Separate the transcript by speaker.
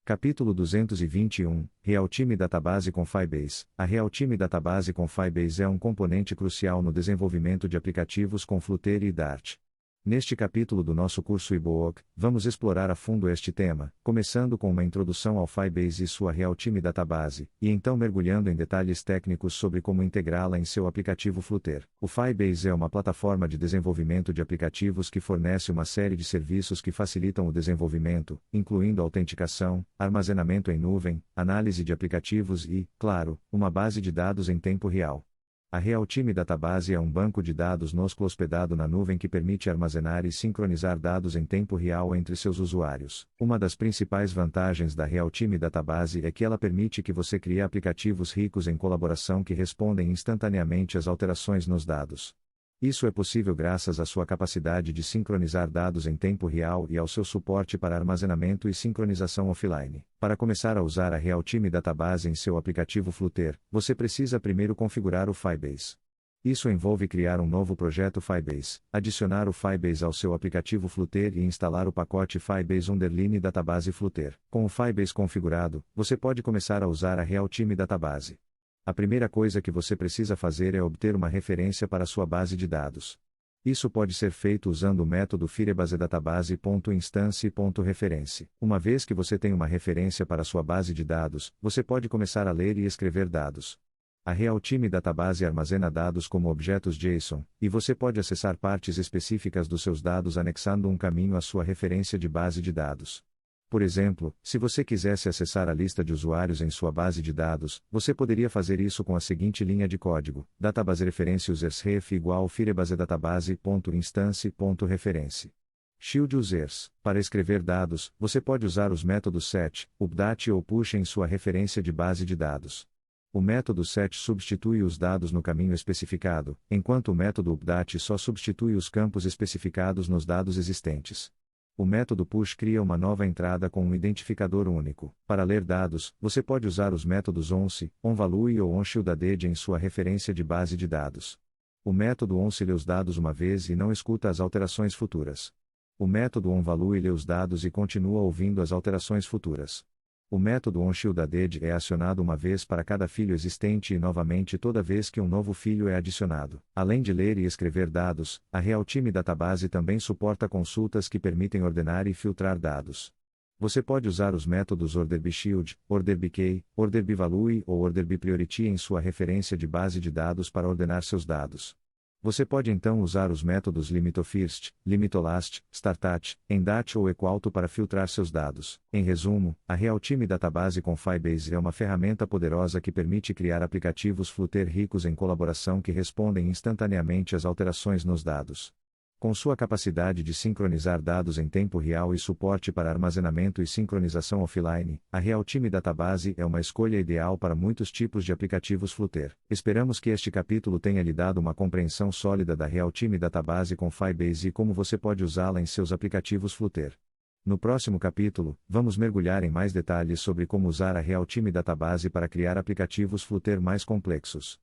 Speaker 1: Capítulo 221, Realtime Database com Firebase. A Realtime Database com Firebase é um componente crucial no desenvolvimento de aplicativos com Flutter e Dart. Neste capítulo do nosso curso iBook, vamos explorar a fundo este tema, começando com uma introdução ao Firebase e sua Realtime Database, e então mergulhando em detalhes técnicos sobre como integrá-la em seu aplicativo Flutter. O Firebase é uma plataforma de desenvolvimento de aplicativos que fornece uma série de serviços que facilitam o desenvolvimento, incluindo autenticação, armazenamento em nuvem, análise de aplicativos e, claro, uma base de dados em tempo real. A Realtime Database é um banco de dados NoSQL hospedado na nuvem que permite armazenar e sincronizar dados em tempo real entre seus usuários. Uma das principais vantagens da Realtime Database é que ela permite que você crie aplicativos ricos em colaboração que respondem instantaneamente às alterações nos dados. Isso é possível graças à sua capacidade de sincronizar dados em tempo real e ao seu suporte para armazenamento e sincronização offline. Para começar a usar a Realtime Database em seu aplicativo Flutter, você precisa primeiro configurar o Firebase. Isso envolve criar um novo projeto Firebase, adicionar o Firebase ao seu aplicativo Flutter e instalar o pacote Firebase_Database Flutter. Com o Firebase configurado, você pode começar a usar a Realtime Database. A primeira coisa que você precisa fazer é obter uma referência para sua base de dados. Isso pode ser feito usando o método firebasedatabase.instance.reference. Uma vez que você tem uma referência para sua base de dados, você pode começar a ler e escrever dados. A Realtime Database armazena dados como objetos JSON, e você pode acessar partes específicas dos seus dados anexando um caminho à sua referência de base de dados. Por exemplo, se você quisesse acessar a lista de usuários em sua base de dados, você poderia fazer isso com a seguinte linha de código: database reference usersref igual firebasedatabase.instance.reference. Shield users. Para escrever dados, você pode usar os métodos set, update ou push em sua referência de base de dados. O método set substitui os dados no caminho especificado, enquanto o método update só substitui os campos especificados nos dados existentes. O método push cria uma nova entrada com um identificador único. Para ler dados, você pode usar os métodos once, onValue ou onShieldAdded em sua referência de base de dados. O método once lê os dados uma vez e não escuta as alterações futuras. O método onValue lê os dados e continua ouvindo as alterações futuras. O método onShieldAdded é acionado uma vez para cada filho existente e novamente toda vez que um novo filho é adicionado. Além de ler e escrever dados, a Realtime Database também suporta consultas que permitem ordenar e filtrar dados. Você pode usar os métodos orderBShield, orderBK, orderBValue ou orderBPriority em sua referência de base de dados para ordenar seus dados. Você pode então usar os métodos limitOfirst, limitOlast, startat, endat ou equalto para filtrar seus dados. Em resumo, a Realtime Database com Firebase é uma ferramenta poderosa que permite criar aplicativos Flutter ricos em colaboração que respondem instantaneamente às alterações nos dados. Com sua capacidade de sincronizar dados em tempo real e suporte para armazenamento e sincronização offline, a Realtime Database é uma escolha ideal para muitos tipos de aplicativos Flutter. Esperamos que este capítulo tenha lhe dado uma compreensão sólida da Realtime Database com Firebase e como você pode usá-la em seus aplicativos Flutter. No próximo capítulo, vamos mergulhar em mais detalhes sobre como usar a Realtime Database para criar aplicativos Flutter mais complexos.